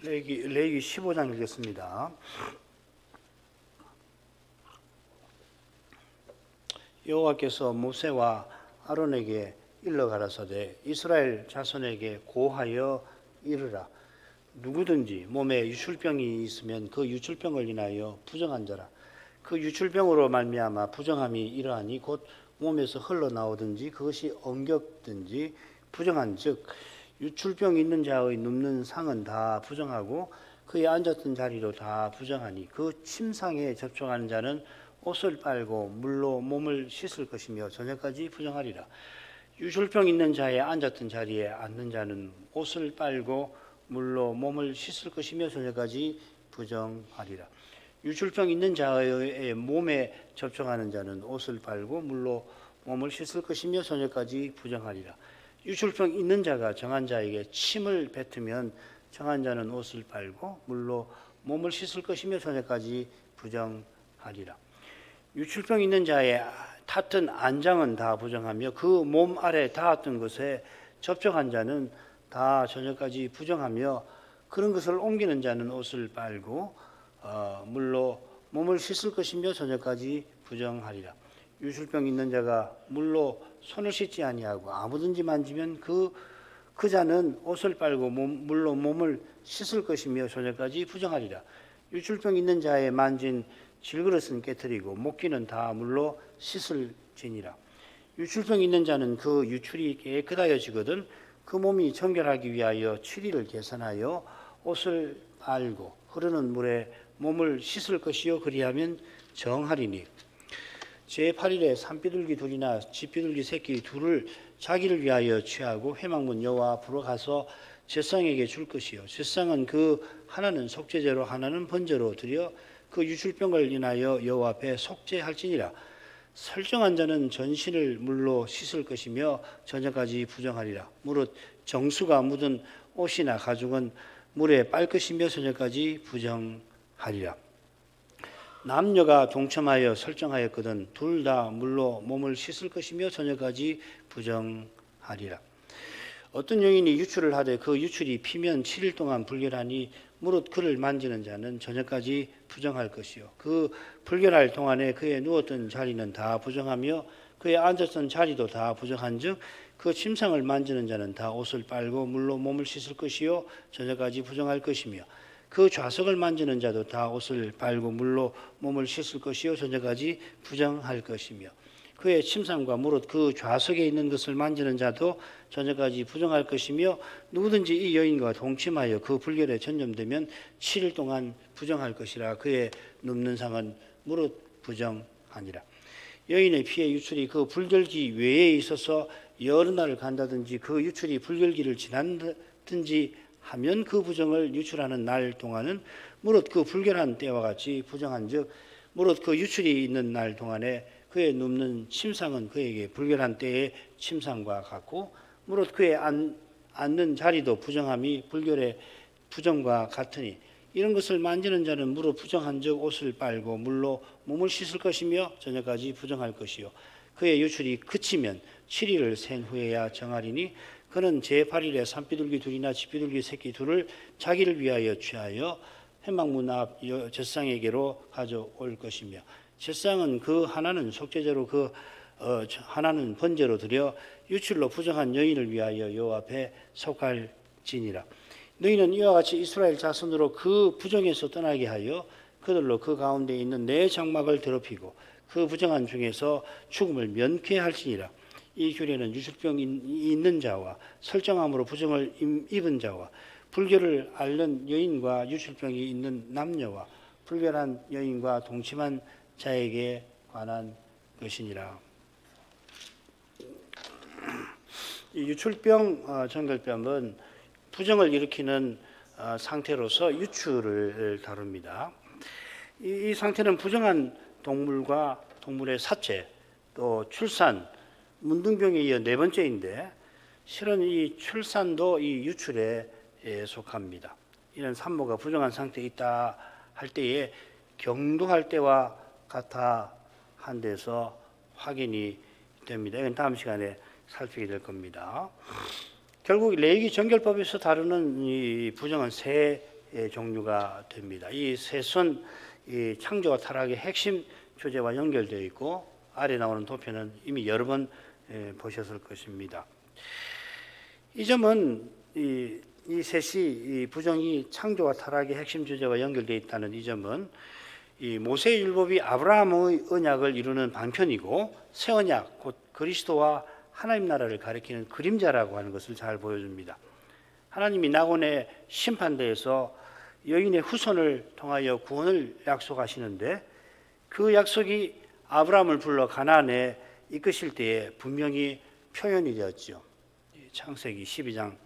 레위기 15장 읽겠습니다. 여호와께서 모세와 아론에게 일러 가라사대 이스라엘 자손에게 고하여 이르라. 누구든지 몸에 유출병이 있으면 그 유출병을 인하여 부정한 자라. 그 유출병으로 말미암아 부정함이 이러하니 곧 몸에서 흘러나오든지 그것이 엉겹든지 부정한 즉 유출병 있는 자의 눕는 상은 다 부정하고 그의 앉았던 자리도 다 부정하니 그 침상에 접촉하는 자는 옷을 빨고 물로 몸을 씻을 것이며 저녁까지 부정하리라. 유출병 있는 자의 앉았던 자리에 앉는 자는 옷을 빨고 물로 몸을 씻을 것이며 저녁까지 부정하리라. 유출병 있는 자의 몸에 접촉하는 자는 옷을 빨고 물로 몸을 씻을 것이며 저녁까지 부정하리라. 유출병 있는 자가 정한 자에게 침을 뱉으면 정한 자는 옷을 빨고 물로 몸을 씻을 것이며 저녁까지 부정하리라. 유출병 있는 자의 탔던 안장은 다 부정하며 그 몸 아래 닿았던 것에 접촉한 자는 다 저녁까지 부정하며 그런 것을 옮기는 자는 옷을 빨고 물로 몸을 씻을 것이며 저녁까지 부정하리라. 유출병 있는 자가 물로 손을 씻지 아니하고 아무든지 만지면 그 자는 옷을 빨고 물로 몸을 씻을 것이며 저녁까지 부정하리라. 유출병 있는 자의 만진 질그릇은 깨뜨리고 목기는 다 물로 씻을지니라. 유출병 있는 자는 그 유출이 깨끗하여지거든 그 몸이 정결하기 위하여 7일을 계산하여 옷을 빨고 흐르는 물에 몸을 씻을 것이요 그리하면 정하리니 제8일에 산비둘기 둘이나 쥐비둘기 새끼 둘을 자기를 위하여 취하고 회막문 여호와 앞으로 가서 제사장에게 줄 것이요 제사장은 그 하나는 속죄제로 하나는 번제로 드려 그 유출병을 인하여 여호와 앞에 속죄할지니라. 설정한 자는 전신을 물로 씻을 것이며 저녁까지 부정하리라. 무릇 정수가 묻은 옷이나 가죽은 물에 빨 것이며 저녁까지 부정하리라. 남녀가 동참하여 설정하였거든 둘 다 물로 몸을 씻을 것이며 저녁까지 부정하리라. 어떤 여인이 유출을 하되 그 유출이 피면 7일 동안 불결하니 무릇 그를 만지는 자는 저녁까지 부정할 것이요 그 불결할 동안에 그의 누웠던 자리는 다 부정하며 그의 앉았던 자리도 다 부정한즉 그 침상을 만지는 자는 다 옷을 빨고 물로 몸을 씻을 것이요 저녁까지 부정할 것이며 그 좌석을 만지는 자도 다 옷을 빨고 물로 몸을 씻을 것이요 저녁까지 부정할 것이며 그의 침상과 무릇 그 좌석에 있는 것을 만지는 자도 저녁까지 부정할 것이며 누구든지 이 여인과 동침하여 그 불결에 전염되면 7일 동안 부정할 것이라. 그의 눕는 상은 무릇 부정하니라. 여인의 피의 유출이 그 불결기 외에 있어서 여러 날을 간다든지 그 유출이 불결기를 지난다든지 하면 그 부정을 유출하는 날 동안은 무릇 그 불결한 때와 같이 부정한즉 무릇 그 유출이 있는 날 동안에 그의 눕는 침상은 그에게 불결한 때의 침상과 같고 무릇 그의 앉는 자리도 부정함이 불결의 부정과 같으니 이런 것을 만지는 자는 무릇 부정한즉 옷을 빨고 물로 몸을 씻을 것이며 저녁까지 부정할 것이요 그의 유출이 그치면 7일을 센 후에야 정하리니 그는 제8일에 산비둘기 둘이나 쥐비둘기 새끼 둘을 자기를 위하여 취하여 회막문 앞 제사장에게로 가져올 것이며 제사장은 그 하나는 속죄제로 그 하나는 번제로 드려 유출로 부정한 여인을 위하여 여호와 앞에 속할지니라. 너희는 이와 같이 이스라엘 자손으로 그 부정에서 떠나게 하여 그들로 그 가운데 있는 내 장막을 더럽히고 그 부정한 중에서 죽음을 면케할지니라. 이 규례는 유출병이 있는 자와 설정함으로 부정을 입은 자와 불결을 앓는 여인과 유출병이 있는 남녀와 불결한 여인과 동침한 자에게 관한 것이니라. 이 유출병, 정결병은 부정을 일으키는 상태로서 유출을 다룹니다. 이 상태는 부정한 동물과 동물의 사체, 또 출산, 문둥병에 이어 네 번째인데 실은 이 출산도 이 유출에 속합니다. 이런 산모가 부정한 상태에 있다 할 때에 경도할 때와 같아 한 데서 확인이 됩니다. 이건 다음 시간에 살피게 될 겁니다. 결국 레위기 정결법에서 다루는 이 부정은 세 종류가 됩니다. 이 셋은 이 창조와 타락의 핵심 주제와 연결되어 있고 아래 나오는 도표는 이미 여러 번 보셨을 것입니다. 이 점은 이 셋이 이 부정이 창조와 타락의 핵심 주제와 연결되어 있다는 이 점은 이 모세의 율법이 아브라함의 언약을 이루는 방편이고 새 언약 곧 그리스도와 하나님 나라를 가리키는 그림자라고 하는 것을 잘 보여줍니다. 하나님이 낙원의 심판대에서 여인의 후손을 통하여 구원을 약속하시는데 그 약속이 아브라함을 불러 가나안에 이끄실 때에 분명히 표현이 되었지요. 창세기 12장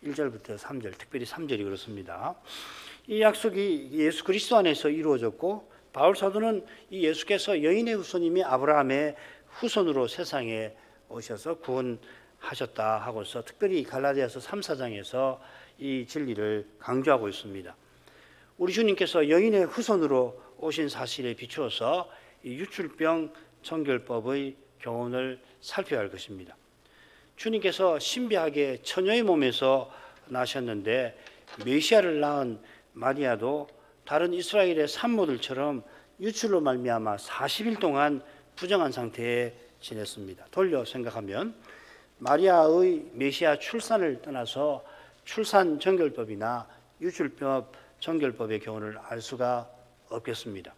1절부터 3절, 특별히 3절이 그렇습니다. 이 약속이 예수 그리스도 안에서 이루어졌고 바울 사도는 이 예수께서 여인의 후손님이 아브라함의 후손으로 세상에 오셔서 구원하셨다 하고서 특별히 갈라디아서 3, 4장에서 이 진리를 강조하고 있습니다. 우리 주님께서 여인의 후손으로 오신 사실에 비추어서 이 유출병 정결법의 교훈을 살펴야 할 것입니다. 주님께서 신비하게 처녀의 몸에서 나셨는데 메시아를 낳은 마리아도 다른 이스라엘의 산모들처럼 유출로 말미암아 40일 동안 부정한 상태에 지냈습니다. 돌려 생각하면 마리아의 메시아 출산을 떠나서 출산 정결법이나 유출법 정결법의 교훈을 알 수가 없겠습니다.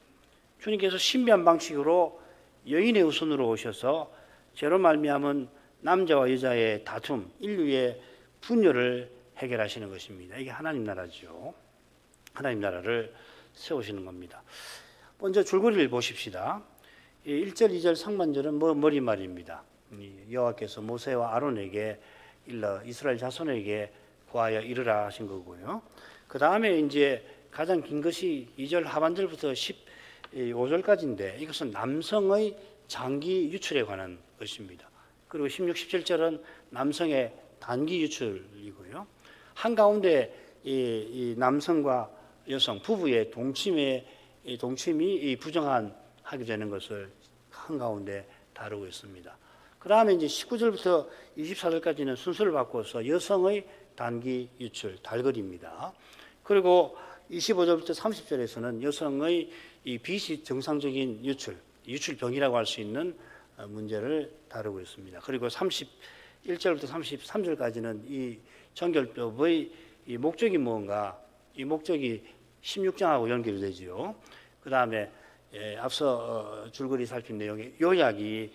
주님께서 신비한 방식으로 여인의 후손으로 오셔서 죄로 말미암은 남자와 여자의 다툼, 인류의 분열을 해결하시는 것입니다. 이게 하나님 나라죠. 하나님 나라를 세우시는 겁니다. 먼저 줄거리를 보십시다. 1절, 2절 상반절은 머리말입니다. 여호와께서 모세와 아론에게 일러 이스라엘 자손에게 구하여 이르라 하신 거고요. 그 다음에 이제 가장 긴 것이 2절 하반절부터 15절까지인데 이것은 남성의 장기 유출에 관한 것입니다. 그리고 16, 17절은 남성의 단기 유출이고요. 한가운데 이 남성과 여성 부부의 동침이 부정한 하게 되는 것을 한가운데 다루고 있습니다. 그 다음에 이제 19절부터 24절까지는 순서를 바꿔서 여성의 단기 유출, 달거리입니다. 그리고 25절부터 30절에서는 여성의 이 비정상적인 유출병이라고 할 수 있는 문제를 다루고 있습니다. 그리고 31절부터 33절까지는 이 정결법의 이 목적이 무언가, 이 목적이 16장하고 연결이 되지요. 그 다음에 앞서 줄거리 살핀 내용의 요약이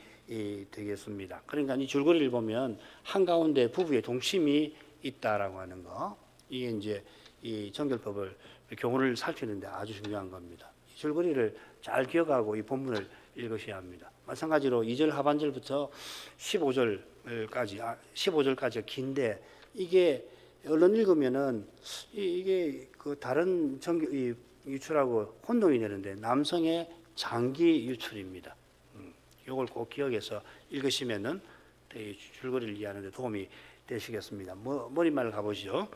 되겠습니다. 그러니까 이 줄거리를 보면 한가운데 부부의 동침이 있다라고 하는 거, 이게 이제 이 정결법을 교훈을 살피는데 아주 중요한 겁니다. 이 줄거리를 잘 기억하고 이 본문을 읽으셔야 합니다. 마찬가지로 2절 하반절부터 15절까지 긴데 이게 얼른 읽으면은 이게 그 다른 유출하고 혼동이 되는데 남성의 장기 유출입니다. 이걸 꼭 기억해서 읽으시면은 줄거리를 이해하는 데 도움이 되시겠습니다. 머리말을 가보시죠.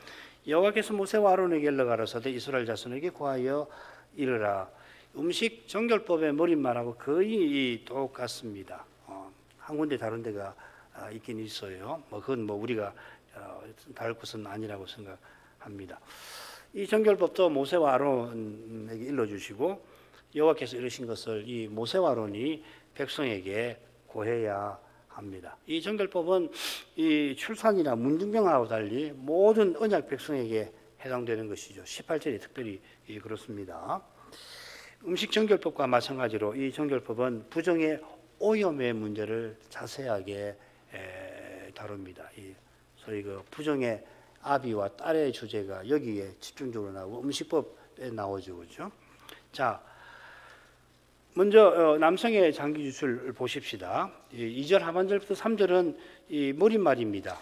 여호와께서 모세와 아론에게 일러 가라사대 이스라엘 자손에게 구하여 이르라. 음식 정결법의 머리말하고 거의 똑같습니다. 한 군데 다른 데가 있긴 있어요. 그건 우리가 다를 것은 아니라고 생각합니다. 이 정결법도 모세와 아론에게 일러주시고 여호와께서 이르신 것을 이 모세와 아론이 백성에게 고해야 합니다. 이 정결법은 이 출산이나 문둥병하고 달리 모든 언약 백성에게 해당되는 것이죠. 18절이 특별히 그렇습니다. 음식 정결법과 마찬가지로 이 정결법은 부정의 오염의 문제를 자세하게 다룹니다. 소위 그 부정의 아비와 딸의 주제가 여기에 집중적으로 나오고 음식법에 나오죠, 그렇죠? 자, 먼저 남성의 장기 유출을 보십시다. 2절 하반절부터 3절은 이 머릿말입니다.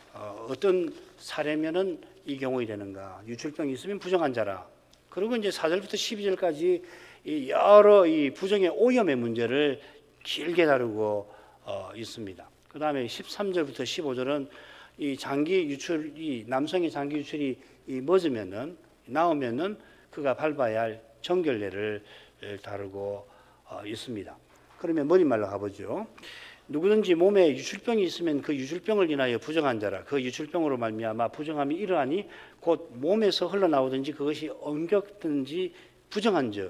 어떤 사례면은 이 경우에 되는가? 유출병이 있으면 부정한 자라. 그리고 이제 4절부터 12절까지 여러 이 부정의 오염의 문제를 길게 다루고 있습니다. 그 다음에 13절부터 15절은 이 장기 유출이 남성의 장기 유출이 나오면은 그가 밟아야 할 정결례를 다루고 있습니다. 그러면 머릿말로 가보죠. 누구든지 몸에 유출병이 있으면 그 유출병을 인하여 부정한 자라. 그 유출병으로 말미암아 부정함이 이러하니 곧 몸에서 흘러나오든지 그것이 엉겹든지 부정한 자.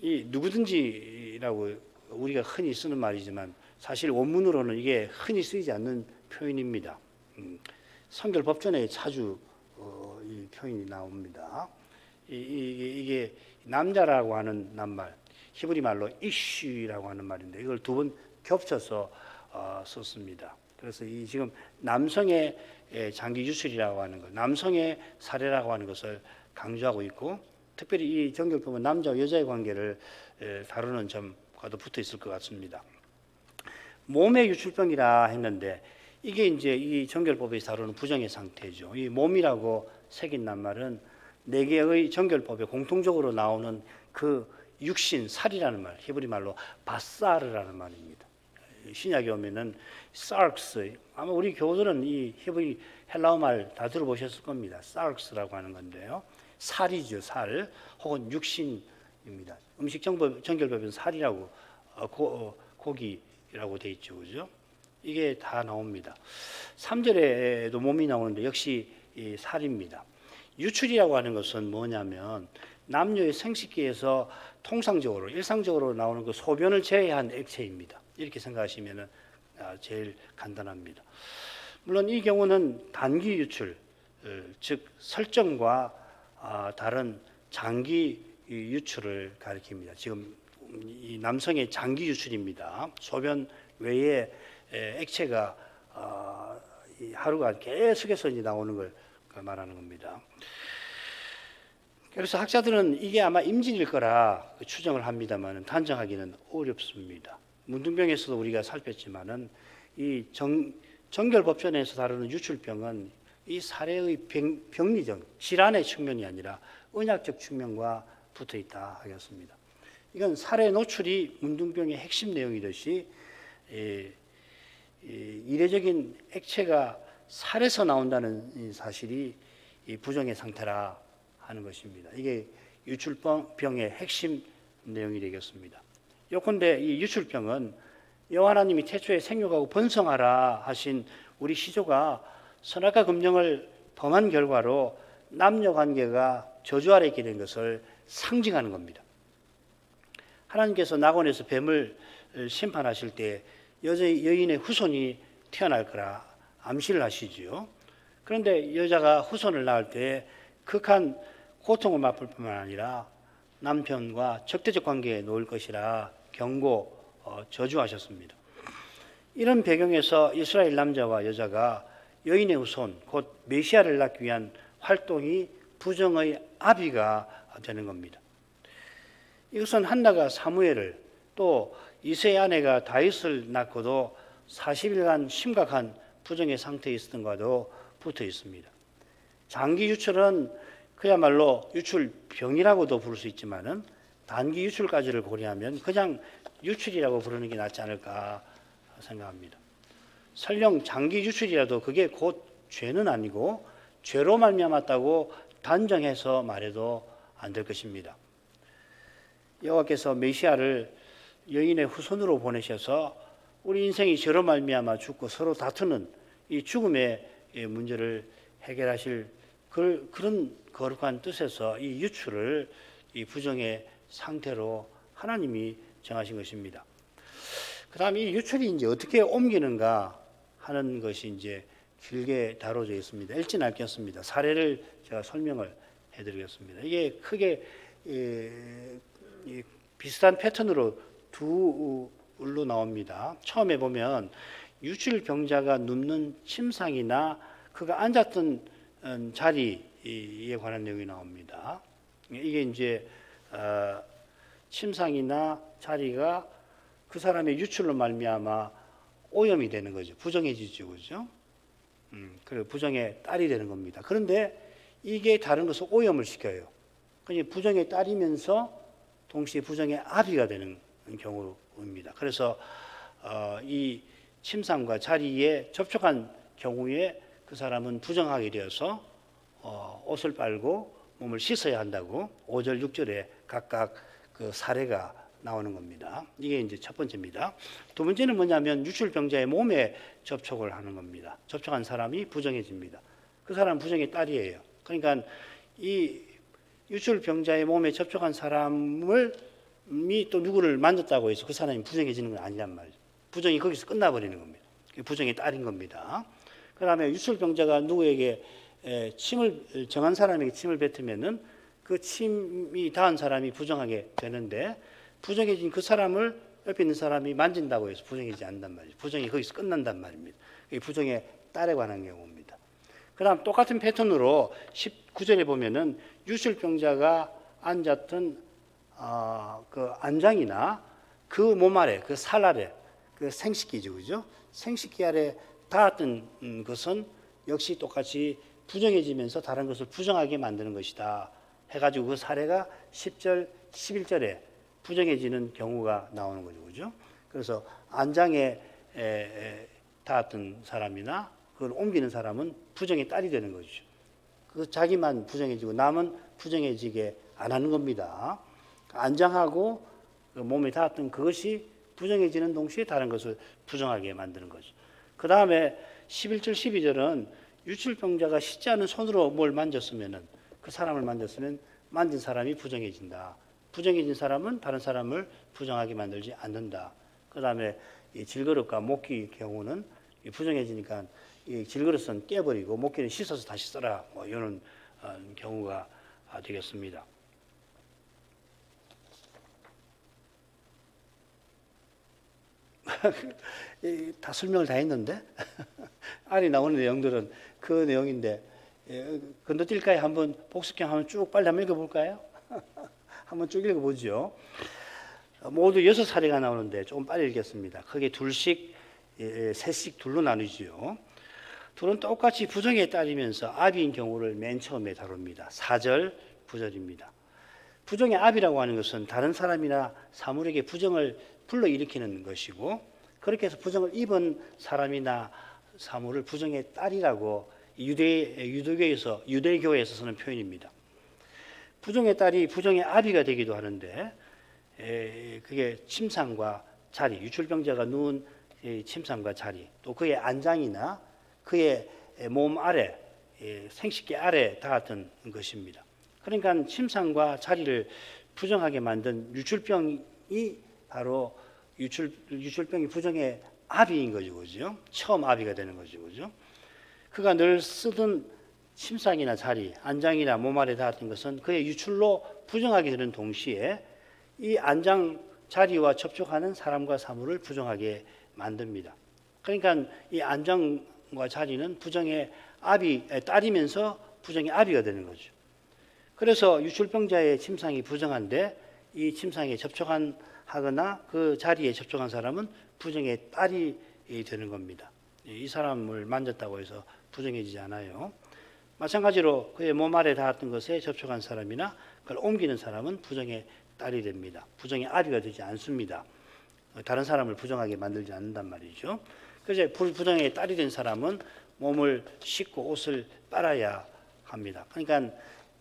이 누구든지라고 우리가 흔히 쓰는 말이지만 사실 원문으로는 이게 흔히 쓰이지 않는 표현입니다. 성결법전에 자주 이 표현이 나옵니다. 이게 남자라고 하는 낱말, 히브리 말로 이슈라고 하는 말인데 이걸 두 번 겹쳐서 썼습니다. 그래서 이 지금 남성의 장기 유출이라고 하는 것, 남성의 사례라고 하는 것을 강조하고 있고, 특별히 이 정결법은 남자와 여자의 관계를 다루는 점과도 붙어 있을 것 같습니다. 몸의 유출병이라 했는데 이게 이제 이 정결법에서 다루는 부정의 상태죠. 이 몸이라고 새긴 낱말은 네 개의 정결법에 공통적으로 나오는 그 육신, 살이라는 말, 히브리 말로 바사르라는 말입니다. 신약에 오면은 sarx, 아마 우리 교우들은 이 히브리 헬라어 말 다 들어보셨을 겁니다. sarx라고 하는 건데요. 살이죠, 살, 혹은 육신입니다. 음식 정결법에는 살이라고 고기라고 돼 있죠, 그죠? 이게 다 나옵니다. 3절에도 몸이 나오는데 역시 이 살입니다. 유출이라고 하는 것은 뭐냐면 남녀의 생식기에서 통상적으로 일상적으로 나오는 그 소변을 제외한 액체입니다. 이렇게 생각하시면 제일 간단합니다. 물론 이 경우는 단기 유출, 즉 설정과 다른 장기 유출을 가리킵니다. 지금 이 남성의 장기 유출입니다. 소변 외에 액체가 하루가 계속해서 나오는 걸 말하는 겁니다. 그래서 학자들은 이게 아마 임진일 거라 추정을 합니다만 단정하기는 어렵습니다. 문둥병에서도 우리가 살폈지만은 이 정결법전에서 다루는 유출병은 이 사례의 병리적 질환의 측면이 아니라 언약적 측면과 붙어 있다 하겠습니다. 이건 사례 노출이 문둥병의 핵심 내용이듯이 이례적인 액체가 살에서 나온다는 사실이 이 부정의 상태라 하는 것입니다. 이게 유출병의 핵심 내용이 되겠습니다. 요컨대 이 유출병은 여호와 하나님이 태초에 생육하고 번성하라 하신 우리 시조가 선악과 금령을 범한 결과로 남녀 관계가 저주 아래 있게 된 것을 상징하는 겁니다. 하나님께서 낙원에서 뱀을 심판하실 때 여인의 후손이 태어날 거라 암시를 하시지요. 그런데 여자가 후손을 낳을 때 극한 고통을 맛볼 뿐만 아니라 남편과 적대적 관계에 놓을 것이라 경고, 저주하셨습니다. 이런 배경에서 이스라엘 남자와 여자가 여인의 후손, 곧 메시아를 낳기 위한 활동이 부정의 아비가 되는 겁니다. 이것은 한나가 사무엘을 또 이새의 아내가 다윗을 낳고도 40일간 심각한 부정의 상태에 있었던 것과도 붙어 있습니다. 장기 유출은 그야말로 유출병이라고도 부를 수 있지만은 단기 유출까지를 고려하면 그냥 유출이라고 부르는 게 낫지 않을까 생각합니다. 설령 장기 유출이라도 그게 곧 죄는 아니고 죄로 말미암았다고 단정해서 말해도 안 될 것입니다. 여호와께서 메시아를 여인의 후손으로 보내셔서 우리 인생이 죄로 말미암아 죽고 서로 다투는 이 죽음의 문제를 해결하실 그런 거룩한 뜻에서 이 유출을 이 부정의 상태로 하나님이 정하신 것입니다. 그 다음에 이 유출이 이제 어떻게 옮기는가 하는 것이 이제 길게 다뤄져 있습니다. 읽진 않겠습니다. 사례를 제가 설명을 해드리겠습니다. 이게 크게 비슷한 패턴으로 둘로 나옵니다. 처음에 보면 유출병자가 눕는 침상이나 그가 앉았던 자리에 관한 내용이 나옵니다. 이게 이제 침상이나 자리가 그 사람의 유출로 말미암아 오염이 되는 거죠. 부정해지죠, 그죠? 그래 부정의 딸이 되는 겁니다. 그런데 이게 다른 것을 오염을 시켜요. 그러니까 부정의 딸이면서 동시에 부정의 아비가 되는 경우입니다. 그래서 이 침상과 자리에 접촉한 경우에 그 사람은 부정하게 되어서 옷을 빨고 몸을 씻어야 한다고 5절, 6절에 각각 그 사례가 나오는 겁니다. 이게 이제 첫 번째입니다. 두 번째는 뭐냐면 유출병자의 몸에 접촉을 하는 겁니다. 접촉한 사람이 부정해집니다. 그 사람은 부정의 딸이에요. 그러니까 이 유출병자의 몸에 접촉한 사람이 또 누구를 만졌다고 해서 그 사람이 부정해지는 건 아니란 말이죠. 부정이 거기서 끝나버리는 겁니다. 부정의 딸인 겁니다. 그 다음에 유출병자가 누구에게 정한 사람에게 침을 뱉으면은 그 침이 닿은 사람이 부정하게 되는데, 부정해진 그 사람을 옆에 있는 사람이 만진다고 해서 부정해지지 않는단 말이죠. 부정이 거기서 끝난단 말입니다. 이게 부정의 딸에 관한 경우입니다. 그 다음 똑같은 패턴으로 19절에 보면은 유출병자가 앉았던 그 안장이나 그 몸 아래, 그 살 아래, 그 생식기죠, 그죠? 생식기 아래 닿았던 것은 역시 똑같이 부정해지면서 다른 것을 부정하게 만드는 것이다 해가지고 그 사례가 10절, 11절에 부정해지는 경우가 나오는 거죠, 그죠? 그래서 안장에 닿았던 사람이나 그걸 옮기는 사람은 부정의 딸이 되는 거죠. 그 자기만 부정해지고 남은 부정해지게 안 하는 겁니다. 안장하고 그 몸에 닿았던 그것이 부정해지는 동시에 다른 것을 부정하게 만드는 거죠. 그 다음에 11절, 12절은 유출병자가 씻지 않은 손으로 뭘 만졌으면은, 그 사람을 만졌으면 만진 사람이 부정해진다. 부정해진 사람은 다른 사람을 부정하게 만들지 않는다. 그 다음에 이 질그릇과 목기 경우는 부정해지니까 이 질그릇은 깨버리고 목기는 씻어서 다시 써라. 뭐 이런 경우가 되겠습니다. 다 설명을 다 했는데 알이 나오는 내용들은 그 내용인데 건너뛸까요? 한번 복습경 한번 쭉 빨리 한번 읽어볼까요? 한번 쭉 읽어보죠. 모두 6사례가 나오는데 조금 빨리 읽겠습니다. 크게 둘씩, 셋씩 둘로 나누지요. 둘은 똑같이 부정에 따르면서 아비인 경우를 맨 처음에 다룹니다. 4절, 9절입니다. 부정의 아비라고 하는 것은 다른 사람이나 사물에게 부정을 불러일으키는 것이고, 그렇게 해서 부정을 입은 사람이나 사물을 부정의 딸이라고 유대교에서 쓰는 표현입니다. 부정의 딸이 부정의 아비가 되기도 하는데, 그게 침상과 자리, 유출병자가 누운 침상과 자리, 또 그의 안장이나 그의 몸 아래, 생식기 아래 닿았던 것입니다. 그러니까 침상과 자리를 부정하게 만든 유출병이 바로 유출병이 부정의 아비인 거죠, 그죠? 처음 아비가 되는 거죠, 그죠? 그가 늘 쓰던 침상이나 자리, 안장이나 몸 아래 닿았던 것은 그의 유출로 부정하게 되는 동시에 이 안장 자리와 접촉하는 사람과 사물을 부정하게 만듭니다. 그러니까 이 안장과 자리는 부정의 딸이면서 부정의 아비가 되는 거죠. 그래서 유출병자의 침상이 부정한데 이 침상에 하거나 그 자리에 접촉한 사람은 부정의 딸이 되는 겁니다. 이 사람을 만졌다고 해서 부정해지지 않아요. 마찬가지로 그의 몸 아래 닿았던 것에 접촉한 사람이나 그걸 옮기는 사람은 부정의 딸이 됩니다. 부정의 아비가 되지 않습니다. 다른 사람을 부정하게 만들지 않는단 말이죠. 그래서 부정의 딸이 된 사람은 몸을 씻고 옷을 빨아야 합니다. 그러니까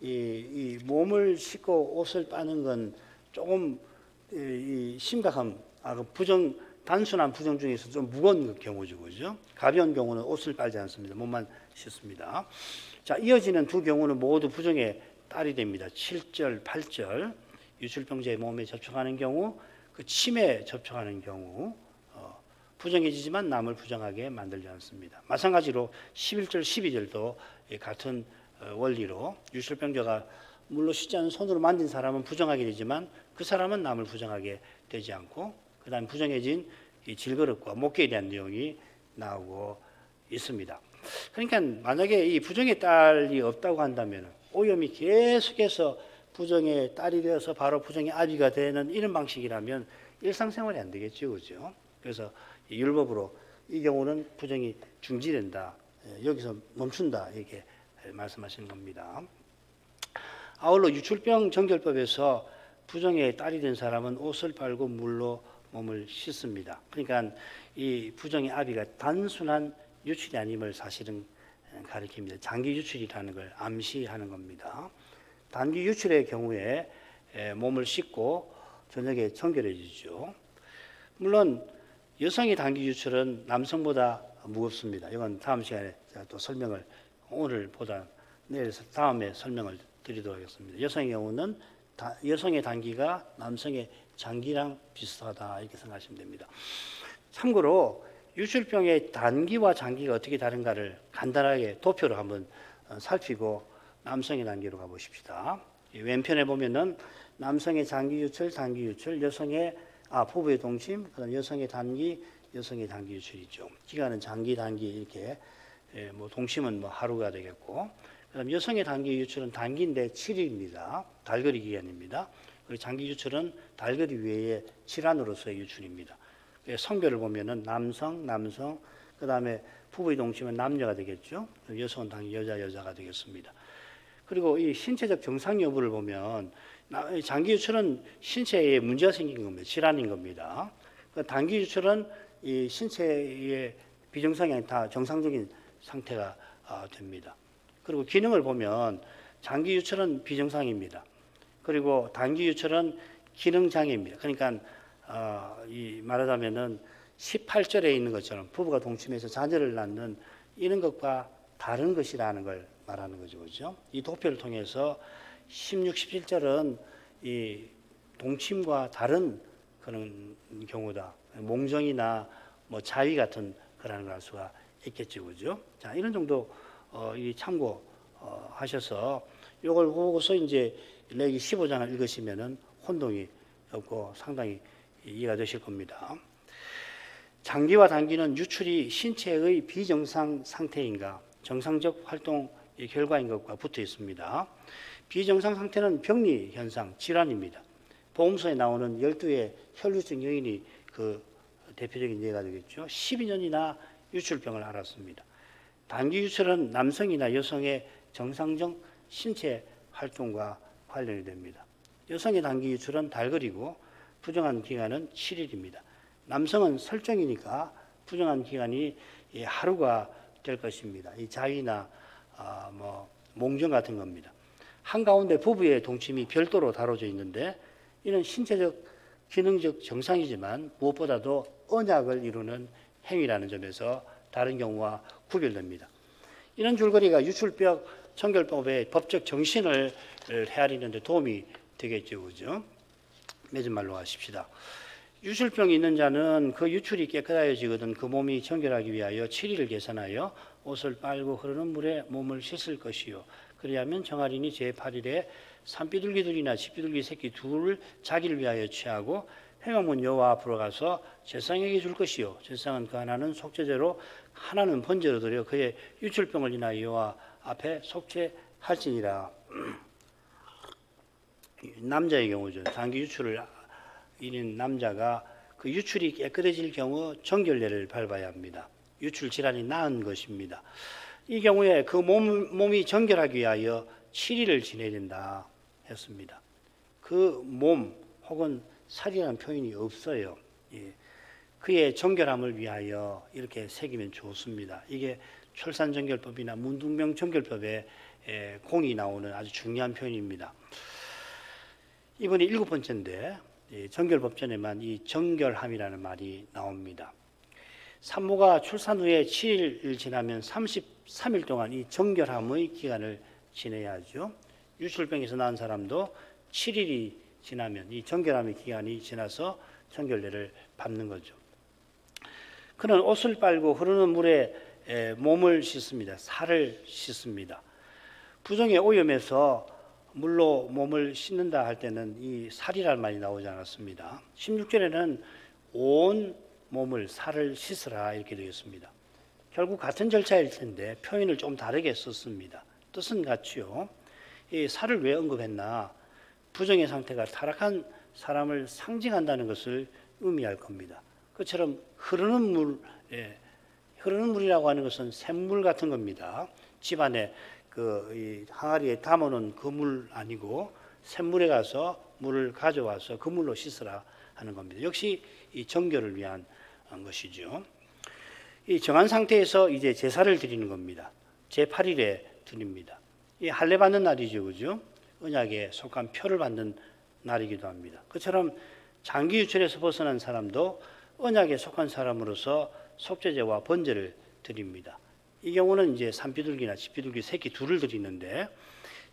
이 몸을 씻고 옷을 빠는 건 조금 심각한, 단순한 부정 중에서 좀 무거운 경우죠, 그죠? 가벼운 경우는 옷을 빨지 않습니다. 몸만 씻습니다. 자, 이어지는 두 경우는 모두 부정의 딸이 됩니다. 7절, 8절. 유출병자의 몸에 접촉하는 경우, 그 침에 접촉하는 경우, 부정해지지만 남을 부정하게 만들지 않습니다. 마찬가지로 11절, 12절도 같은 원리로 유출병자가 물로 씻지 않은 손으로 만진 사람은 부정하게 되지만 그 사람은 남을 부정하게 되지 않고, 그 다음 부정해진 이 질그릇과 목기에 대한 내용이 나오고 있습니다. 그러니까 만약에 이 부정의 딸이 없다고 한다면 오염이 계속해서 부정의 딸이 되어서 바로 부정의 아비가 되는 이런 방식이라면 일상생활이 안 되겠죠, 그죠? 그래서 율법으로 이 경우는 부정이 중지된다, 여기서 멈춘다, 이렇게 말씀하시는 겁니다. 아울러 유출병 정결법에서 부정의 딸이 된 사람은 옷을 빨고 물로 몸을 씻습니다. 그러니까 이 부정의 아비가 단순한 유출이 아님을 사실은 가리킵니다. 장기 유출이라는 걸 암시하는 겁니다. 단기 유출의 경우에 몸을 씻고 저녁에 정결해지죠. 물론 여성의 단기 유출은 남성보다 무겁습니다. 이건 다음 시간에 제가 또 설명을 오늘보다 내일에서 다음에 설명을 드리도록 하겠습니다. 여성의 경우는 여성의 단기가 남성의 장기랑 비슷하다 이렇게 생각하시면 됩니다. 참고로 유출병의 단기와 장기가 어떻게 다른가를 간단하게 도표로 한번 살피고 남성의 단기로 가보십시다. 왼편에 보면은 남성의 장기 유출, 단기 유출, 여성의 부부의 동침, 그다음 여성의 단기, 여성의 단기 유출이죠. 기간은 장기, 단기 이렇게 뭐 동침은 뭐 하루가 되겠고, 그다음 여성의 단기 유출은 단기인데 7일입니다. 달거리 기간입니다. 그리고 장기 유출은 달거리 외에 질환으로서의 유출입니다. 성별을 보면은 남성, 그다음에 부부의 동침은 남녀가 되겠죠. 여성은 당연히 여자가 되겠습니다. 그리고 이 신체적 정상 여부를 보면 장기 유출은 신체에 문제가 생긴 겁니다. 질환인 겁니다. 단기 유출은 이 신체의 비정상이 아닌 다 정상적인 상태가 됩니다. 그리고 기능을 보면 장기 유출은 비정상입니다. 그리고 단기 유출은 기능 장애입니다. 그러니까 이 말하자면은 18절에 있는 것처럼 부부가 동침해서 자녀를 낳는 이런 것과 다른 것이라는 걸 말하는 거죠. 그렇죠? 이 도표를 통해서 16, 17절은 이 동침과 다른 그런 경우다. 몽정이나 뭐 자위 같은 그런 걸 알 수가 있겠죠. 그죠? 자, 이런 정도 이 참고 하셔서 이걸 보고서 이제 레기 15장을 읽으시면은 혼동이 없고 상당히 이해가 되실 겁니다. 장기와 단기는 유출이 신체의 비정상 상태인가 정상적 활동 결과인 것과 붙어 있습니다. 비정상 상태는 병리 현상, 질환입니다. 보험서에 나오는 12의 혈류증 요인이 그 대표적인 예가 되겠죠. 12년이나 유출병을 앓았습니다. 단기 유출은 남성이나 여성의 정상적 신체 활동과 관련이 됩니다. 여성의 단기 유출은 달거리고 부정한 기간은 7일입니다. 남성은 설정이니까 부정한 기간이 하루가 될 것입니다. 이 자위나 뭐 몽정 같은 겁니다. 한가운데 부부의 동침이 별도로 다뤄져 있는데 이는 신체적 기능적 정상이지만 무엇보다도 언약을 이루는 행위라는 점에서 다른 경우와 구별됩니다. 이런 줄거리가 유출병 청결법의 법적 정신을 헤아리는 데 도움이 되겠죠. 그죠? 맺은 말로 하십시다. 유출병이 있는 자는 그 유출이 깨끗하여지거든 그 몸이 정결하기 위하여 7일을 계산하여 옷을 빨고 흐르는 물에 몸을 씻을 것이요. 그리하면 정하리니 제8일에 산비둘기들이나 집비둘기 새끼 둘을 자기를 위하여 취하고 회막문 여호와 앞으로 가서 제사장에게 줄 것이요. 제사장은 그 하나는 속죄제로 하나는 번제로 드려 그의 유출병을 인하여 여호와 앞에 속죄할지니라. 남자의 경우죠. 단기 유출을 일인 남자가 그 유출이 깨끗해질 경우 정결례를 밟아야 합니다. 유출 질환이 나은 것입니다. 이 경우에 그 몸이 정결하기 위하여 7일을 지내야 된다 했습니다. 그 몸 혹은 살이라는 표현이 없어요. 예. 그의 정결함을 위하여 이렇게 새기면 좋습니다. 이게 출산정결법이나 문둥병정결법에 공이 나오는 아주 중요한 표현입니다. 이번이 7번째인데 정결법전에만 이 정결함이라는 말이 나옵니다. 산모가 출산 후에 7일 지나면 33일 동안 이 정결함의 기간을 지내야 하죠. 유출병에서 낳은 사람도 7일이 지나면 이 정결함의 기간이 지나서 정결례를 밟는 거죠. 그는 옷을 빨고 흐르는 물에 몸을 씻습니다. 살을 씻습니다. 부정의 오염에서 물로 몸을 씻는다 할 때는 이 살이라는 말이 나오지 않았습니다. 16절에는 온 몸을 살을 씻으라 이렇게 되었습니다. 결국 같은 절차일 텐데 표현을 좀 다르게 썼습니다. 뜻은 같지요. 이 살을 왜 언급했나? 부정의 상태가 타락한 사람을 상징한다는 것을 의미할 겁니다. 그처럼 흐르는 물이라고 하는 것은 샘물 같은 겁니다. 집안에 이 항아리에 담아놓은 그 물 아니고 샘물에 가서 물을 가져와서 그 물로 씻으라 하는 겁니다. 역시 이 정결을 위한 것이죠. 이 정한 상태에서 이제 제사를 드리는 겁니다. 제8일에 드립니다. 이 할례 받는 날이죠, 그죠? 언약에 속한 표를 받는 날이기도 합니다. 그처럼 장기 유출에서 벗어난 사람도 언약에 속한 사람으로서 속죄제와 번제를 드립니다. 이 경우는 이제 산비둘기나 집비둘기 새끼 둘을 드리는데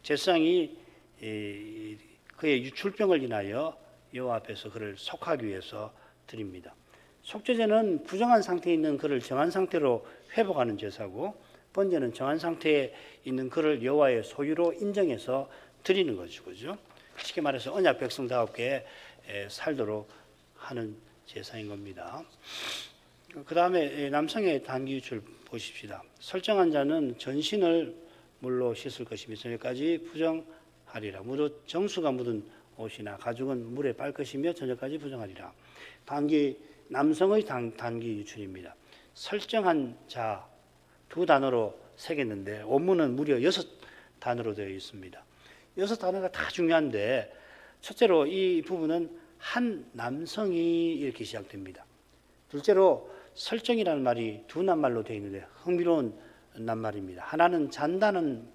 제사장이 그의 유출병을 인하여 여호와 앞에서 그를 속하기 위해서 드립니다. 속죄제는 부정한 상태에 있는 그를 정한 상태로 회복하는 제사고 번제는 정한 상태에 있는 그를 여호와의 소유로 인정해서 드리는 거죠. 그죠? 쉽게 말해서 언약 백성다웠게 살도록 하는 제사인 겁니다. 그 다음에 남성의 단기 유출 보십시다. 설정한 자는 전신을 물로 씻을 것이며 저녁까지 부정하리라. 무릇 정수가 묻은 옷이나 가죽은 물에 빨 것이며 저녁까지 부정하리라. 남성의 단기 유출입니다. 설정한 자 두 단어로 새겼는데 원문은 무려 6단어로 되어 있습니다. 6단어가 다 중요한데 첫째로 이 부분은 한 남성이 이렇게 시작됩니다. 둘째로 설정이라는 말이 두 낱말로 되어 있는데 흥미로운 낱말입니다. 하나는 잔다는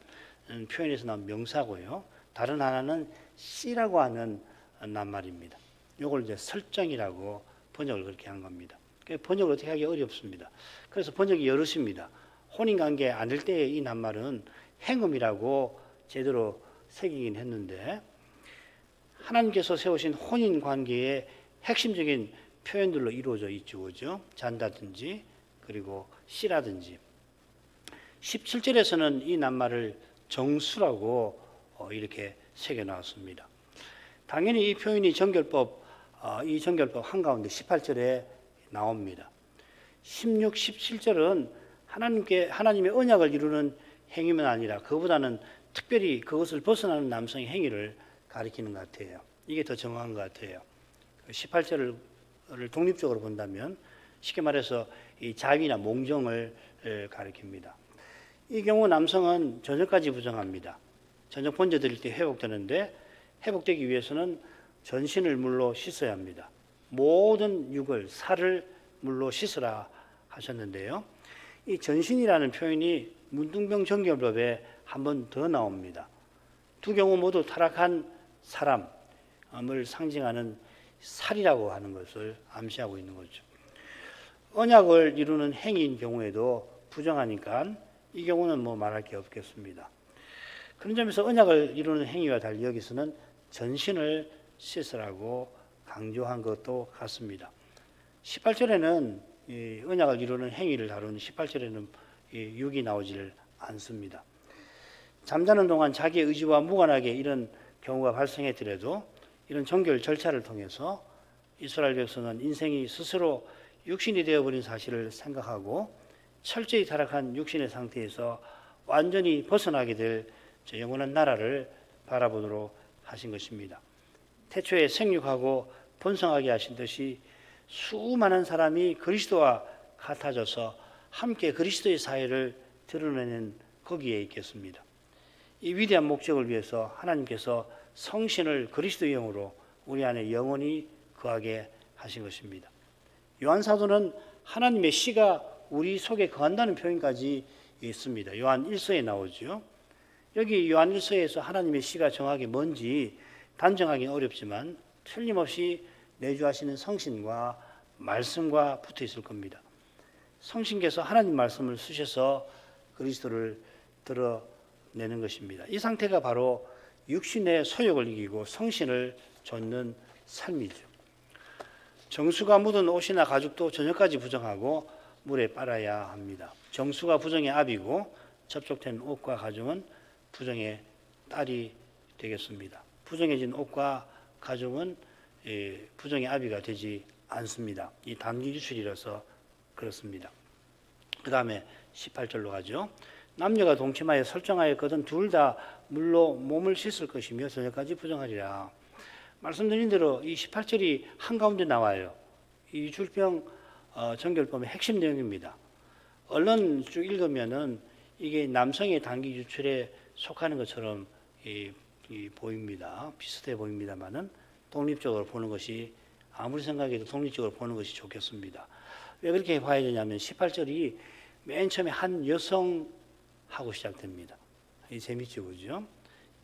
표현에서 나온 명사고요. 다른 하나는 씨라고 하는 낱말입니다. 이걸 이제 설정이라고 번역을 그렇게 한 겁니다. 번역을 어떻게 하기 어렵습니다. 그래서 번역이 여럿입니다. 혼인관계 아닐 때의 이 낱말은 행음이라고 제대로 새기긴 했는데 하나님께서 세우신 혼인관계의 핵심적인 표현들로 이루어져 있죠. 그죠? 잔다든지 그리고 씨라든지 17절에서는 이 낱말을 정수라고 이렇게 새겨놨습니다. 당연히 이 표현이 이 정결법 한가운데 18절에 나옵니다. 16, 17절은 하나님의 언약을 이루는 행위만 아니라 그보다는 특별히 그것을 벗어나는 남성의 행위를 가리키는 것 같아요. 이게 더 정확한 것 같아요. 18절을 독립적으로 본다면 쉽게 말해서 이 자위나 몽정을 가리킵니다. 이 경우 남성은 저녁까지 부정합니다. 저녁 번제 드릴 때 회복되는데 회복되기 위해서는 전신을 물로 씻어야 합니다. 모든 육을 살을 물로 씻으라 하셨는데요. 이 전신이라는 표현이 문둥병 정결법에 한 번 더 나옵니다. 두 경우 모두 타락한 사람을 상징하는 살이라고 하는 것을 암시하고 있는 거죠. 언약을 이루는 행위인 경우에도 부정하니까 이 경우는 뭐 말할 게 없겠습니다. 그런 점에서 언약을 이루는 행위와 달리 여기서는 전신을 씻으라고 강조한 것도 같습니다. 18절에는 이 언약을 이루는 행위를 다루는 18절에는 육이 나오지를 않습니다. 잠자는 동안 자기의 의지와 무관하게 이런 경우가 발생했더라도 이런 정결 절차를 통해서 이스라엘 백성은 인생이 스스로 육신이 되어버린 사실을 생각하고 철저히 타락한 육신의 상태에서 완전히 벗어나게 될 영원한 나라를 바라보도록 하신 것입니다. 태초에 생육하고 번성하게 하신 듯이 수많은 사람이 그리스도와 같아져서 함께 그리스도의 사회를 드러내는 거기에 있겠습니다. 이 위대한 목적을 위해서 하나님께서 성신을 그리스도의 영으로 우리 안에 영원히 거하게 하신 것입니다. 요한 사도는 하나님의 씨가 우리 속에 거한다는 표현까지 있습니다. 요한 1서에 나오죠. 여기 요한 1서에서 하나님의 씨가 정확히 뭔지 단정하기는 어렵지만 틀림없이 내주하시는 성신과 말씀과 붙어 있을 겁니다. 성신께서 하나님 말씀을 쓰셔서 그리스도를 드러내는 것입니다. 이 상태가 바로 육신의 소욕을 이기고 성신을 좇는 삶이죠. 정수가 묻은 옷이나 가죽도 저녁까지 부정하고 물에 빨아야 합니다. 정수가 부정의 압이고 접촉된 옷과 가죽은 부정의 딸이 되겠습니다. 부정해진 옷과 가죽은 부정의 압이가 되지 않습니다. 이 단기 유출이라서 그렇습니다. 그 다음에 18절로 가죠. 남녀가 동침하여 설정하였거든 둘 다 물로 몸을 씻을 것이며 저녁까지 부정하리라. 말씀드린 대로 이 18절이 한가운데 나와요. 이 유출병 정결법의 핵심 내용입니다. 얼른 쭉 읽으면은 이게 남성의 단기 유출에 속하는 것처럼 보입니다. 비슷해 보입니다만은 독립적으로 보는 것이 아무리 생각해도 독립적으로 보는 것이 좋겠습니다. 왜 그렇게 봐야 되냐면 18절이 맨 처음에 한 여성하고 시작됩니다. 이 재밌죠, 그죠?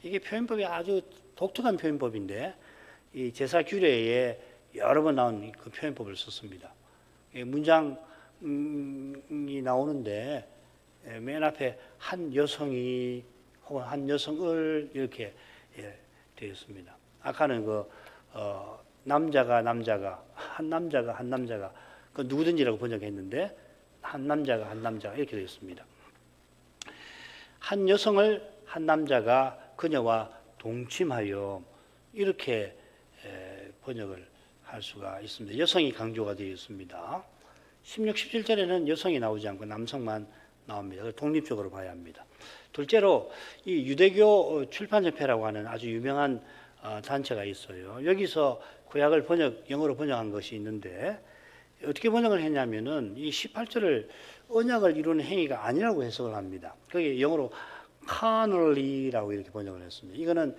이게 표현법이 아주 독특한 표현법인데 이 제사 규례에 여러 번 나온 그 표현법을 썼습니다. 문장이 나오는데 맨 앞에 한 여성이 혹은 한 여성을 이렇게 되어 있습니다. 아까는 남자가 한 남자가 그 누구든지라고 번역했는데 한 남자가 이렇게 되어 있습니다. 한 여성을 한 남자가 그녀와 동침하여 이렇게 번역을 할 수가 있습니다. 여성이 강조가 되어 있습니다. 16, 17절에는 여성이 나오지 않고 남성만 나옵니다. 독립적으로 봐야 합니다. 둘째로 이 유대교 출판협회라고 하는 아주 유명한 단체가 있어요. 여기서 구약을 영어로 번역한 것이 있는데 어떻게 번역을 했냐면은 이 18절을 언약을 이루는 행위가 아니라고 해석을 합니다. 그게 영어로 carnally라고 이렇게 번역을 했습니다. 이거는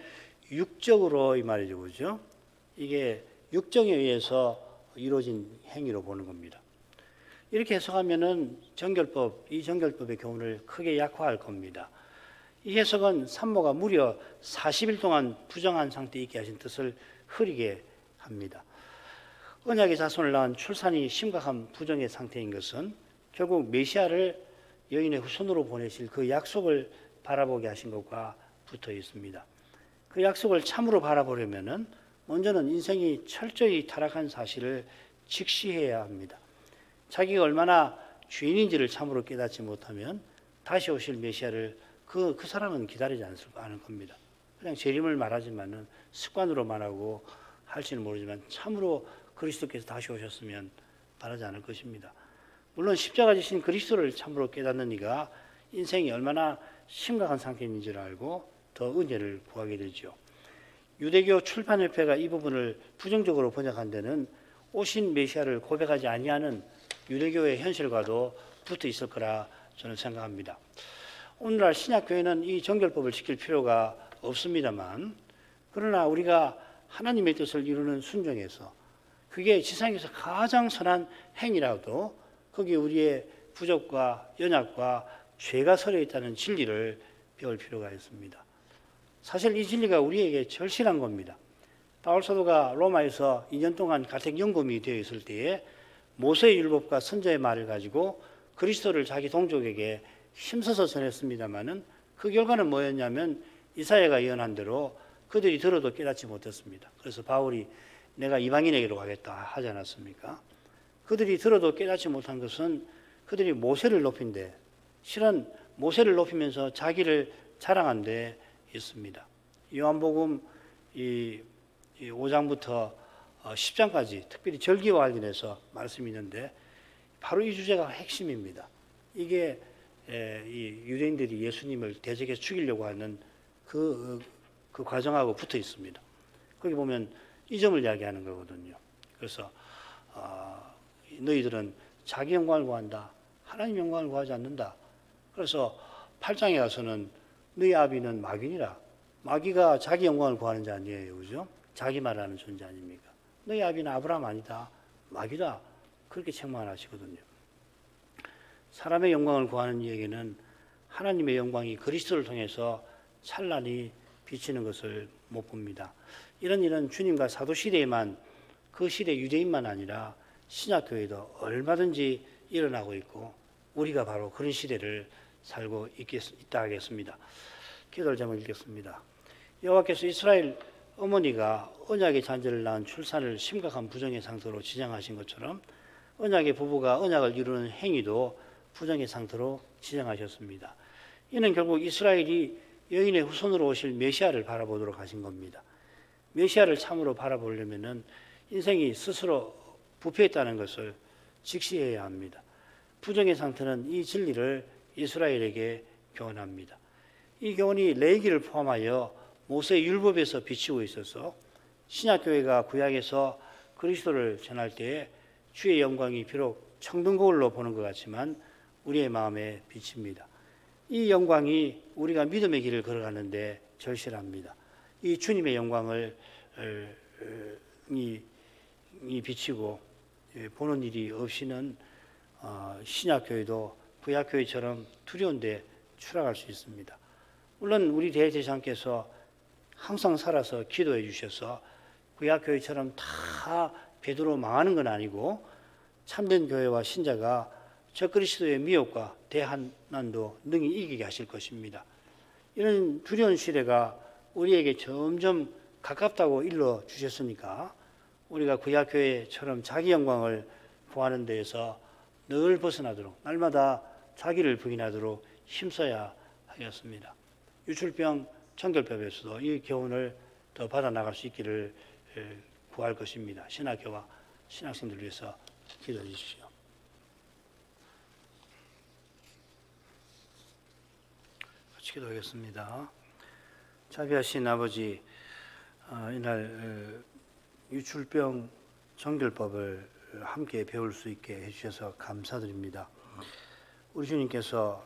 육적으로 이 말이죠, 그죠? 이게 육정에 의해서 이루어진 행위로 보는 겁니다. 이렇게 해석하면은 이 정결법의 교훈을 크게 약화할 겁니다. 이 해석은 산모가 무려 40일 동안 부정한 상태에 있게 하신 뜻을 흐리게 합니다. 언약의 자손을 낳은 출산이 심각한 부정의 상태인 것은 결국 메시아를 여인의 후손으로 보내실 그 약속을 바라보게 하신 것과 붙어 있습니다. 그 약속을 참으로 바라보려면은 먼저는 인생이 철저히 타락한 사실을 직시해야 합니다. 자기가 얼마나 죄인인지를 참으로 깨닫지 못하면 다시 오실 메시아를 그 사람은 기다리지 않을 겁니다. 그냥 재림을 말하지만은 습관으로 말하고 할지는 모르지만 참으로 그리스도께서 다시 오셨으면 바라지 않을 것입니다. 물론 십자가 지신 그리스도를 참으로 깨닫는 이가 인생이 얼마나 심각한 상태인지를 알고 더 은혜를 구하게 되죠. 유대교 출판협회가 이 부분을 부정적으로 번역한 데는 오신 메시아를 고백하지 아니하는 유대교의 현실과도 붙어 있을 거라 저는 생각합니다. 오늘날 신약교회는 이 정결법을 지킬 필요가 없습니다만 그러나 우리가 하나님의 뜻을 이루는 순종에서 그게 지상에서 가장 선한 행위라도 거기에 우리의 부족과 연약과 죄가 서려 있다는 진리를 배울 필요가 있습니다. 사실 이 진리가 우리에게 절실한 겁니다. 바울 사도가 로마에서 2년 동안 가택 연금이 되어 있을 때에 모세의 율법과 선지자의 말을 가지고 그리스도를 자기 동족에게 힘써서 전했습니다마는 그 결과는 뭐였냐면 이사야가 예언한 대로 그들이 들어도 깨닫지 못했습니다. 그래서 바울이 내가 이방인에게로 가겠다 하지 않았습니까? 그들이 들어도 깨닫지 못한 것은 그들이 모세를 높인데 실은 모세를 높이면서 자기를 자랑한 데 있습니다. 요한복음 5장부터 10장까지 특별히 절기와 관련해서 말씀이 있는데 바로 이 주제가 핵심입니다. 이게 이 유대인들이 예수님을 대적해서 죽이려고 하는 그 과정하고 붙어 있습니다. 거기 보면 이 점을 이야기하는 거거든요. 그래서 너희들은 자기 영광을 구한다. 하나님 영광을 구하지 않는다. 그래서 8장에 가서는 너희 아비는 마귀니라. 마귀가 자기 영광을 구하는 자 아니에요. 그죠? 자기 말하는 존재 아닙니까? 너희 아비는 아브라함 아니다. 마귀다. 그렇게 책망하시거든요. 사람의 영광을 구하는 이에게는 하나님의 영광이 그리스도를 통해서 찬란히 비치는 것을 못 봅니다. 이런 일은 주님과 사도 시대에만 그 시대 유대인만 아니라 신약교회도 얼마든지 일어나고 있고 우리가 바로 그런 시대를 살고 있다 하겠습니다. 기도를 제목 읽겠습니다. 여호와께서 이스라엘 어머니가 언약의 잔재를 낳은 출산을 심각한 부정의 상태로 지정하신 것처럼 언약의 부부가 언약을 이루는 행위도 부정의 상태로 지정하셨습니다. 이는 결국 이스라엘이 여인의 후손으로 오실 메시아를 바라보도록 하신 겁니다. 메시아를 참으로 바라보려면 인생이 스스로 부패했다는 것을 직시해야 합니다. 부정의 상태는 이 진리를 이스라엘에게 교훈합니다. 이 교훈이 레위기를 포함하여 모세의 율법에서 비치고 있어서 신약교회가 구약에서 그리스도를 전할 때에 주의 영광이 비록 청든 거울로 보는 것 같지만 우리의 마음에 비칩니다. 이 영광이 우리가 믿음의 길을 걸어가는데 절실합니다. 이 주님의 영광을 비치고 보는 일이 없이는 신약교회도 구약교회처럼 두려운데 추락할 수 있습니다. 물론 우리 대제사장께서 항상 살아서 기도해 주셔서 구약교회처럼 다 베드로 망하는 건 아니고 참된 교회와 신자가 적그리스도의 미혹과 대한난도 능히 이기게 하실 것입니다. 이런 두려운 시대가 우리에게 점점 가깝다고 일러 주셨으니까 우리가 구약교회처럼 자기 영광을 구하는 데에서 늘 벗어나도록 날마다 자기를 부인하도록 힘써야 하겠습니다. 유출병 청결법에서도 이 교훈을 더 받아 나갈 수 있기를 구할 것입니다. 신학교와 신학생들 위해서 기도해 주십시오. 같이 기도하겠습니다. 자비하신 아버지, 이날 유출병 정결법을 함께 배울 수 있게 해주셔서 감사드립니다. 우리 주님께서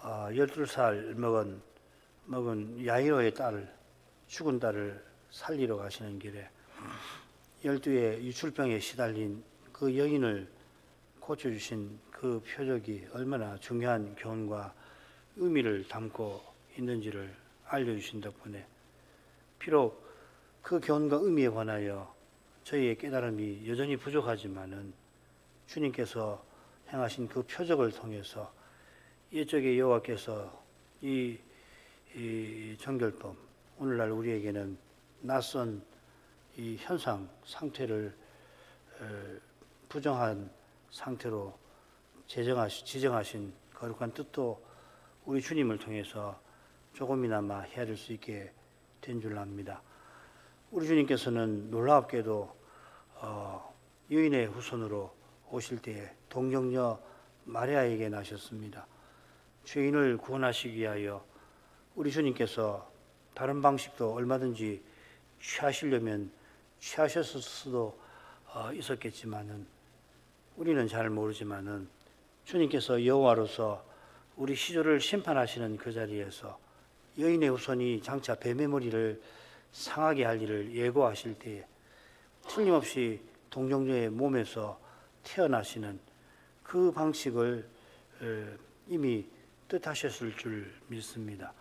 12살 먹은 야이로의 딸을, 죽은 딸을 살리러 가시는 길에 12의 유출병에 시달린 그 여인을 고쳐주신 그 표적이 얼마나 중요한 교훈과 의미를 담고 있는지를 알려주신 덕분에 비록 그 교훈과 의미에 관하여 저희의 깨달음이 여전히 부족하지만은 주님께서 행하신 그 표적을 통해서 옛적의 여호와께서 이 정결법, 오늘날 우리에게는 낯선 이 현상 상태를 부정한 상태로 지정하신 거룩한 뜻도 우리 주님을 통해서 조금이나마 헤아릴 수 있게 된 줄 압니다. 우리 주님께서는 놀랍게도 여인의 후손으로 오실 때에 동정녀 마리아에게 나셨습니다. 죄인을 구원하시기 위하여 우리 주님께서 다른 방식도 얼마든지 취하시려면 취하셨을 수도 있었겠지만은 우리는 잘 모르지만은 주님께서 여호와로서 우리 시조를 심판하시는 그 자리에서 여인의 후손이 장차 뱀의 머리를 상하게 할 일을 예고하실 때에 틀림없이 동정녀의 몸에서 태어나시는 그 방식을 이미 뜻하셨을 줄 믿습니다.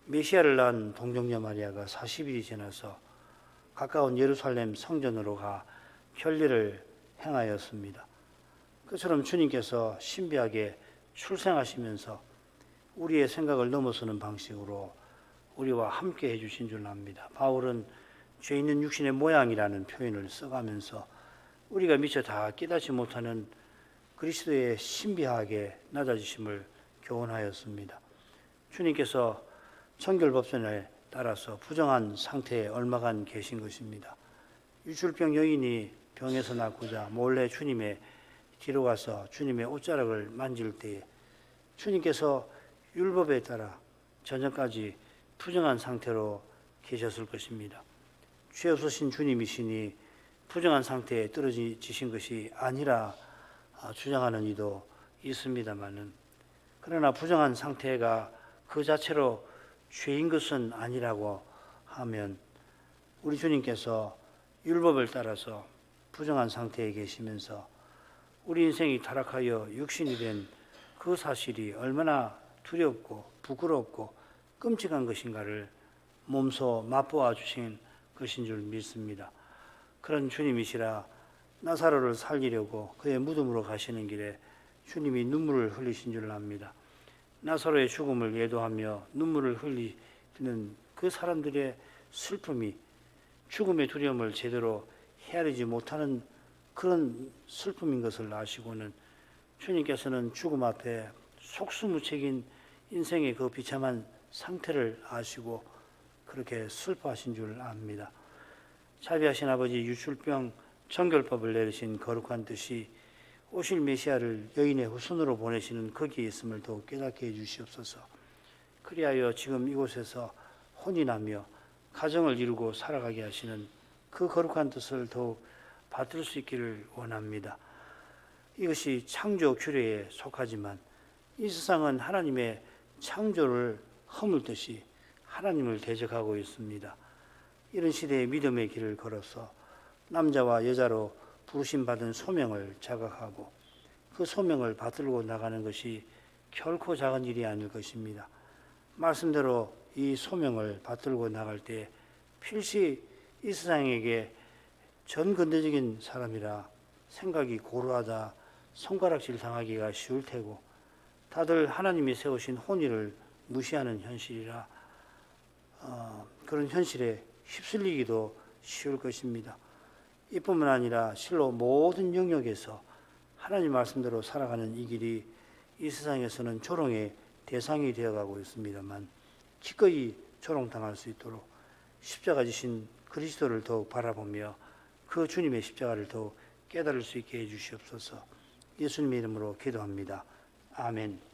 메시아를 낳은 동정녀 마리아가 40일이 지나서 가까운 예루살렘 성전으로 가 결례를 행하였습니다. 그처럼 주님께서 신비하게 출생하시면서 우리의 생각을 넘어서는 방식으로 우리와 함께 해주신 줄 압니다. 바울은 죄 있는 육신의 모양이라는 표현을 써가면서 우리가 미처 다 깨닫지 못하는 그리스도의 신비하게 낮아지심을 교훈하였습니다. 주님께서 정결법전에 따라서 부정한 상태에 얼마간 계신 것입니다. 유출병 여인이 병에서 낫고자 몰래 주님의 뒤로 가서 주님의 옷자락을 만질 때에 주님께서 율법에 따라 전전까지 부정한 상태로 계셨을 것입니다. 죄 없으신 주님이시니 부정한 상태에 떨어지신 것이 아니라 주장하는 이도 있습니다만은, 그러나 부정한 상태가 그 자체로 죄인 것은 아니라고 하면 우리 주님께서 율법을 따라서 부정한 상태에 계시면서 우리 인생이 타락하여 육신이 된 그 사실이 얼마나 두렵고 부끄럽고 끔찍한 것인가를 몸소 맛보아 주신 것인 줄 믿습니다. 그런 주님이시라 나사로를 살리려고 그의 무덤으로 가시는 길에 주님이 눈물을 흘리신 줄 압니다. 나사로의 죽음을 예도하며 눈물을 흘리는 그 사람들의 슬픔이 죽음의 두려움을 제대로 헤아리지 못하는 그런 슬픔인 것을 아시고는 주님께서는 죽음 앞에 속수무책인 인생의 그 비참한 상태를 아시고 그렇게 슬퍼하신 줄 압니다. 자비하신 아버지, 유출병 정결법을 내리신 거룩한 뜻이 오실 메시아를 여인의 후손으로 보내시는 거기에 있음을 더욱 깨닫게 해주시옵소서. 그리하여 지금 이곳에서 혼인하며 가정을 이루고 살아가게 하시는 그 거룩한 뜻을 더욱 받들 수 있기를 원합니다. 이것이 창조 규례에 속하지만 이 세상은 하나님의 창조를 허물듯이 하나님을 대적하고 있습니다. 이런 시대에 믿음의 길을 걸어서 남자와 여자로 부르심 받은 소명을 자각하고 그 소명을 받들고 나가는 것이 결코 작은 일이 아닐 것입니다. 말씀대로 이 소명을 받들고 나갈 때 필시 이 세상에게 전근대적인 사람이라 생각이 고루하다 손가락질 당하기가 쉬울 테고 다들 하나님이 세우신 혼의를 무시하는 현실이라 그런 현실에 휩쓸리기도 쉬울 것입니다. 이뿐만 아니라 실로 모든 영역에서 하나님 말씀대로 살아가는 이 길이 이 세상에서는 조롱의 대상이 되어가고 있습니다만 기꺼이 조롱당할 수 있도록 십자가 지신 그리스도를 더욱 바라보며 그 주님의 십자가를 더욱 깨달을 수 있게 해주시옵소서. 예수님의 이름으로 기도합니다. 아멘.